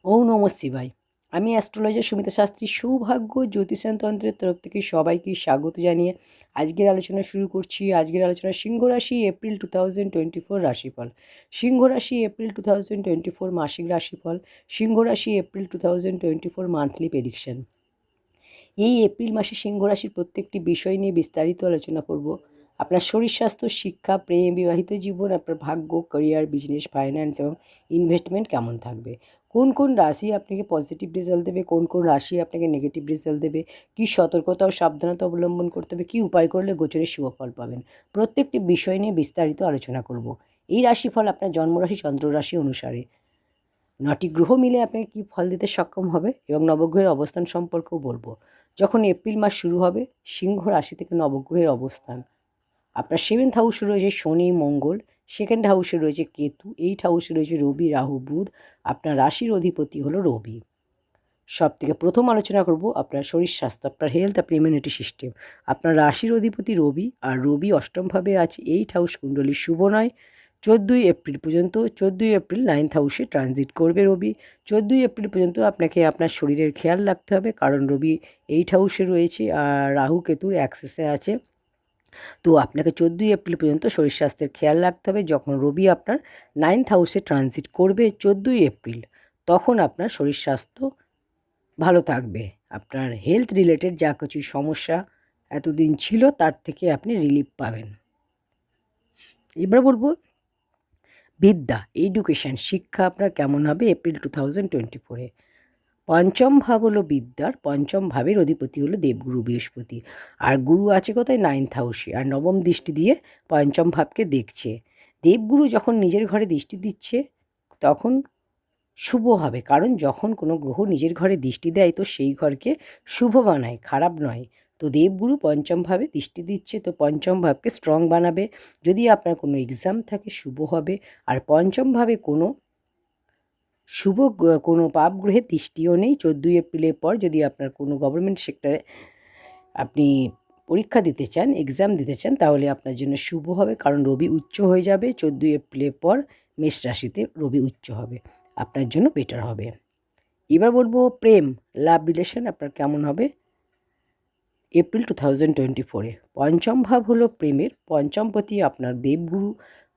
ওম নমঃ শিবায়। আমি অ্যাস্ট্রোলজার সুমিতা শাস্ত্রী। সৌভাগ্য জ্যোতিষায়ন তন্ত্রের তরফ থেকে সবাইকে স্বাগত জানিয়ে আজকের আলোচনা শুরু করছি। আজকের আলোচনা সিংহ রাশি এপ্রিল 2024 রাশিফল। সিংহ রাশি এপ্রিল 2024 মাসিক রাশিফল। সিংহ রাশি এপ্রিল 2024 মান্থলি প্রেডিকশন। এই এপ্রিল মাসে সিংহ রাশির প্রত্যেকটি বিষয় নিয়ে বিস্তারিত আলোচনা করব। আপনার শরীর স্বাস্থ্য, শিক্ষা, প্রেম, বিবাহিত জীবন, আপনার ভাগ্য, ক্যারিয়ার, বিজনেস, ফাইন্যান্স এবং ইনভেস্টমেন্ট কেমন থাকবে, কোন কোন রাশি আপনাকে পজিটিভ রেজাল্ট দেবে, কোন কোন রাশি আপনাকে নেগেটিভ রেজাল্ট দেবে, কী সতর্কতা ও সাবধানতা অবলম্বন করতে হবে, কী উপায় করলে গোচরের শুভফল পাবেন, প্রত্যেকটি বিষয় নিয়ে বিস্তারিত আলোচনা করব। এই রাশিফল আপনার জন্মরাশি চন্দ্ররাশি অনুসারে 9টি গ্রহ মিলে আপনাকে কী ফল দিতে সক্ষম হবে এবং নবগ্রহের অবস্থান সম্পর্কেও বলবো। যখন এপ্রিল মাস শুরু হবে, সিংহ রাশি থেকে নবগ্রহের অবস্থান আপনার 7th হাউসে রয়েছে শনি, মঙ্গল, 2nd হাউসে রয়েছে কেতু, 8th হাউসে রয়েছে রবি, রাহু, বুধ। আপনার রাশির অধিপতি হলো রবি। সব থেকে প্রথম আলোচনা করব আপনার শরীর স্বাস্থ্য, আপনার হেলথ, আপনার ইমিউনিটি সিস্টেম। আপনার রাশির অধিপতি রবি, আর রবি অষ্টমভাবে আছে। 8th হাউস কুণ্ডলী শুভ নয়। 14ই এপ্রিল পর্যন্ত, 14ই এপ্রিল 9th হাউসে ট্রানজিট করবে রবি। 14ই এপ্রিল পর্যন্ত আপনাকে আপনার শরীরের খেয়াল রাখতে হবে, কারণ রবি 8th হাউসে রয়েছে আর রাহু কেতুর অ্যাক্সেসে আছে। তো আপনাকে 14ই এপ্রিল পর্যন্ত শরীর স্বাস্থ্যের খেয়াল রাখতে হবে। যখন রবি আপনার 9th হাউসে ট্রানজিট করবে 14ই এপ্রিল, তখন আপনার শরীর স্বাস্থ্য ভালো থাকবে। আপনার হেলথ রিলেটেড যা কিছু সমস্যা এতদিন ছিল তার থেকে আপনি রিলিফ পাবেন। এবার বলবো বিদ্যা, এডুকেশান, শিক্ষা আপনার কেমন হবে এপ্রিল 2024-এ। পঞ্চম ভাব হলো বিদ্যার, পঞ্চম ভাবের অধিপতি হলো দেবগুরু বৃহস্পতি। আর গুরু আছে কোথায়? 9th হাউসে, আর নবম দৃষ্টি দিয়ে পঞ্চম ভাবকে দেখছে। দেবগুরু যখন নিজের ঘরে দৃষ্টি দিচ্ছে তখন শুভ হবে, কারণ যখন কোনো গ্রহ নিজের ঘরে দৃষ্টি দেয় তো সেই ঘরকে শুভ বানায়, খারাপ নয়। তো দেবগুরু পঞ্চম ভাবে দৃষ্টি দিচ্ছে, তো পঞ্চম ভাবকে স্ট্রং বানাবে। যদি আপনার কোনো এক্সাম থাকে শুভ হবে। আর পঞ্চম ভাবে কোনো কোনো পাপ গ্রহের দৃষ্টিও নেই। 14ই এপ্রিলের পর যদি আপনার কোনো গভর্নমেন্ট সেক্টরে আপনি পরীক্ষা দিতে চান, এক্সাম দিতে চান, তাহলে আপনার জন্য শুভ হবে, কারণ রবি উচ্চ হয়ে যাবে 14ই এপ্রিলের পর। মেষ রাশিতে রবি উচ্চ হবে, আপনার জন্য বেটার হবে। এবার বলবো প্রেম, লাভ রিলেশন আপনার কেমন হবে এপ্রিল 2024-এ। পঞ্চম ভাব হলো প্রেমের, পঞ্চমপতি আপনার দেবগুরু,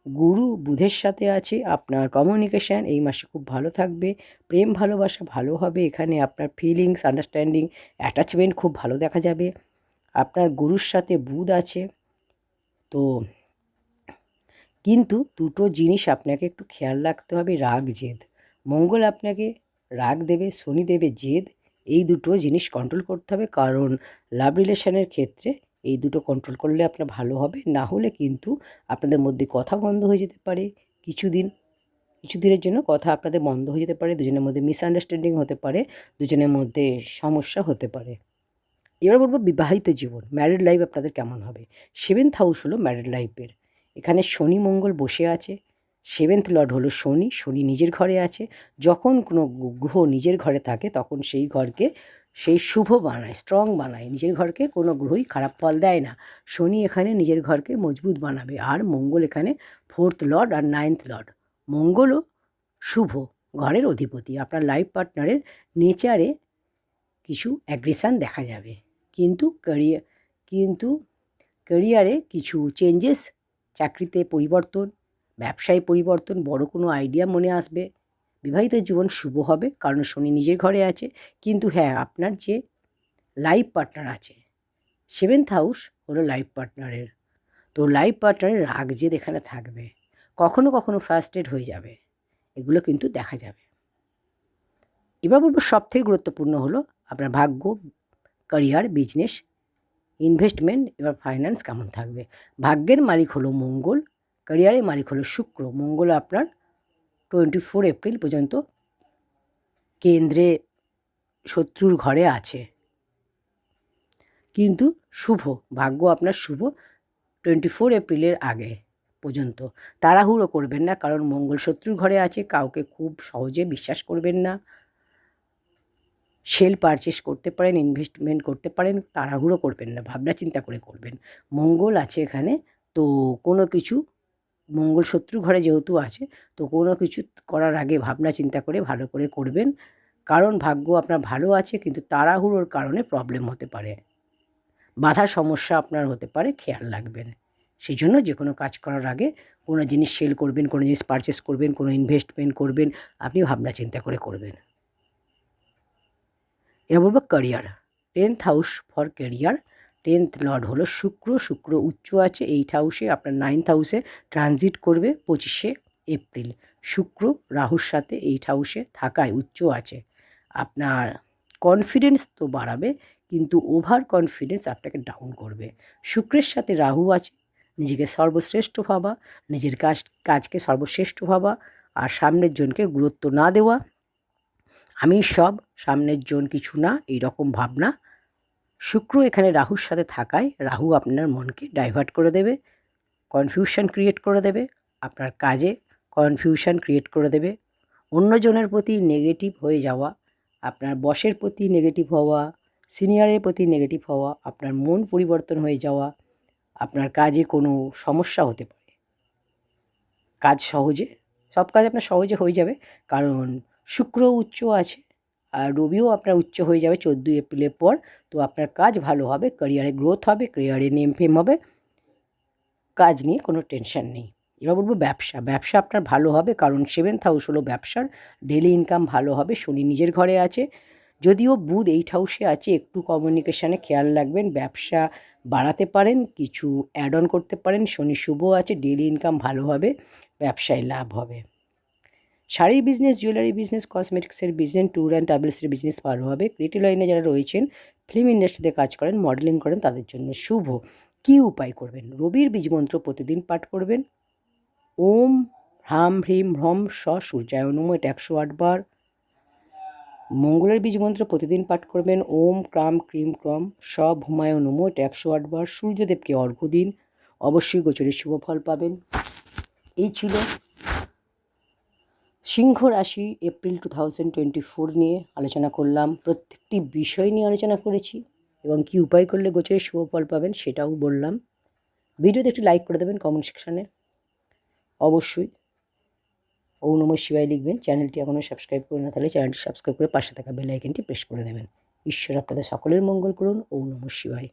গুরু বুধের সাথে আছে। আপনার কমিউনিকেশান এই মাসে খুব ভালো থাকবে, প্রেম ভালোবাসা ভালো হবে। এখানে আপনার ফিলিংস, আন্ডারস্ট্যান্ডিং, অ্যাটাচমেন্ট খুব ভালো দেখা যাবে। আপনার গুরুর সাথে বুধ আছে। তো কিন্তু দুটো জিনিস আপনাকে একটু খেয়াল রাখতে হবে, রাগ জেদ। মঙ্গল আপনাকে রাগ দেবে, শনি দেবে জেদ। এই দুটো জিনিস কন্ট্রোল করতে হবে, কারণ লাভ রিলেশনের ক্ষেত্রে এই দুটো কন্ট্রোল করলে আপনার ভালো হবে। না হলে কিন্তু আপনাদের মধ্যে কথা বন্ধ হয়ে যেতে পারে। কিছুদিনের জন্য কথা আপনাদের বন্ধ হয়ে যেতে পারে, দুজনের মধ্যে মিসআন্ডারস্ট্যান্ডিং হতে পারে, দুজনের মধ্যে সমস্যা হতে পারে। এবার বলবো বিবাহিত জীবন, ম্যারিড লাইফ আপনাদের কেমন হবে। 7th হাউস হলো ম্যারিড লাইফের। এখানে শনি মঙ্গল বসে আছে। 7th লর্ড হলো শনি, শনি নিজের ঘরে আছে। যখন কোনো গ্রহ নিজের ঘরে থাকে তখন সেই ঘরকে সেই শুভ বানায়, স্ট্রং বানায়। নিজের ঘরকে কোনো গ্রহই খারাপ ফল দেয় না। শনি এখানে নিজের ঘরকে মজবুত বানাবে। আর মঙ্গল এখানে 4th লর্ড আর 9th লর্ড। মঙ্গলও শুভ, ঘরের অধিপতি। আপনার লাইফ পার্টনারের নেচারে কিছু অ্যাগ্রেশন দেখা যাবে, কিন্তু ক্যারিয়ারে কিছু চেঞ্জেস, চাকরিতে পরিবর্তন, ব্যবসায় পরিবর্তন, বড় কোনো আইডিয়া মনে আসবে। বিবাহিত জীবন শুভ হবে, কারণ শনি নিজের ঘরে আছে। কিন্তু হ্যাঁ, আপনার যে লাইফ পার্টনার আছে, 7th হাউস হলো লাইফ পার্টনারের। তো লাইফ পার্টনারের রাগ জেদ এখানে থাকবে, কখনো কখনো ফ্রাস্ট্রেট হয়ে যাবে, এগুলো কিন্তু দেখা যাবে। এবার বলবো সবথেকে গুরুত্বপূর্ণ হলো আপনার ভাগ্য, ক্যারিয়ার, বিজনেস, ইনভেস্টমেন্ট, এবার ফাইন্যান্স কেমন থাকবে। ভাগ্যের মালিক হলো মঙ্গল, ক্যারিয়ারের মালিক হলো শুক্র। মঙ্গল আপনার 24 এপ্রিল পর্যন্ত কেন্দ্রে শত্রুর ঘরে আছে, কিন্তু শুভ, ভাগ্য আপনার শুভ 24 এপ্রিলের আগে পর্যন্ত। তাড়াহুড়ো করবেন না, কারণ মঙ্গল শত্রুর ঘরে আছে। কাউকে খুব সহজে বিশ্বাস করবেন না। সেল পারচেস করতে পারেন, ইনভেস্টমেন্ট করতে পারেন, তাড়াহুড়ো করবেন না, ভাবনা চিন্তা করে করবেন। মঙ্গল আছে এখানে, তো কোনো কিছু মঙ্গল শত্রু ঘরে যেহেতু আছে, তো কোনো কিছু করার আগে ভাবনা চিন্তা করে ভালো করে করবেন, কারণ ভাগ্য আপনার ভালো আছে, কিন্তু তাড়াহুড়োর কারণে প্রবলেম হতে পারে, বাধা সমস্যা আপনার হতে পারে, খেয়াল রাখবেন। সেই জন্য যে কোনো কাজ করার আগে কোনো জিনিস সেল করবেন, কোনো জিনিস পারচেস করবেন, কোনো ইনভেস্টমেন্ট করবেন, আপনি ভাবনা চিন্তা করে করবেন। এবার বলবো career. 10th house for career. 10th Lord হলো শুক্র। শুক্র উচ্চ আছে 8 হাউসে, আপনার 9th হাউসে ট্রানজিট করবে 25শে এপ্রিল। শুক্র রাহুর সাথে 8 হাউসে থাকায় উচ্চ আছে। আপনার কনফিডেন্স তো বাড়াবে, কিন্তু ওভার কনফিডেন্স আপনাকে ডাউন করবে। শুক্রের সাথে রাহু আছে, নিজেকে সর্বশ্রেষ্ঠ ভাবা, নিজের কাজকে সর্বশ্রেষ্ঠ ভাবা, আর সামনের জনকে গুরুত্ব না দেওয়া, আমি সব, সামনের জন কিছু না, এইরকম ভাবনা। শুক্র এখানে রাহুর সাথে থাকায় রাহু আপনার মনকে ডাইভার্ট করে দেবে, কনফিউশন ক্রিয়েট করে দেবে, আপনার কাজে কনফিউশন ক্রিয়েট করে দেবে, অন্যজনের প্রতি নেগেটিভ হয়ে যাওয়া, আপনার বসের প্রতি নেগেটিভ হওয়া, সিনিয়রের প্রতি নেগেটিভ হওয়া, আপনার মন পরিবর্তন হয়ে যাওয়া, আপনার কাজে কোনো সমস্যা হতে পারে। সব কাজ আপনার সহজে হয়ে যাবে, কারণ শুক্র উচ্চ আছে, আর রবিও আপনার উচ্চ হয়ে যাবে 14 এপ্রিলের পর। তো আপনার কাজ ভালো হবে, ক্যারিয়ারে গ্রোথ হবে, ক্যারিয়ারে নেম ফেম হবে, কাজ নিয়ে কোনো টেনশন নেই। এবার বলবো ব্যবসা। ব্যবসা আপনার ভালো হবে, কারণ 7th হাউস হলো ব্যবসার, ডেলি ইনকাম ভালো হবে, শনি নিজের ঘরে আছে, যদিও বুধ 8 হাউসে আছে, একটু কমিউনিকেশানে খেয়াল রাখবেন, ব্যবসা বাড়াতে পারেন, কিছু অ্যাড অন করতে পারেন, শনি শুভ আছে, ডেলি ইনকাম ভালো হবে, ব্যবসায় লাভ হবে। শাড়ির বিজনেস, জুয়েলারি বিজনেস, কসমেটিক্সের বিজনেস, ট্যুর অ্যান্ড ট্রাভেলসের বিজনেস ভালো হবে। ক্রিয়েটিভ লাইনে যারা রয়েছেন, ফিল্ম ইন্ডাস্ট্রিতে কাজ করেন, মডেলিং করেন, তাদের জন্য শুভ। কী উপায় করবেন? রবির বীজমন্ত্র প্রতিদিন পাঠ করবেন, ওম হ্রাম হ্রিম হ্রম স সূর্যায় নমঃ, এটা 108 বার। মঙ্গলের বীজমন্ত্র প্রতিদিন পাঠ করবেন, ওম ক্রাম ক্রিম ক্রম স ভূমায় নমঃ, এটা 108 বার। সূর্যদেবকে অর্ঘ্য দিন, অবশ্যই গোচরের শুভ ফল পাবেন। এই ছিল সিংহ রাশি এপ্রিল 2024 নিয়ে আলোচনা করলাম, প্রত্যেকটি বিষয় নিয়ে আলোচনা করেছি, এবং কী উপায় করলে গোচরের শুভ ফল পাবেন সেটাও বললাম। ভিডিওতে একটি লাইক করে দেবেন, কমেন্ট সেকশানে অবশ্যই ওম নমঃ শিবায় লিখবেন। চ্যানেলটি এখনও সাবস্ক্রাইব করে না থাকলে চ্যানেলটি সাবস্ক্রাইব করে পাশে থাকা বেল আইকনটি প্রেস করে দেবেন। ঈশ্বর আপনাদের সকলের মঙ্গল করুন। ওম নমঃ শিবায়।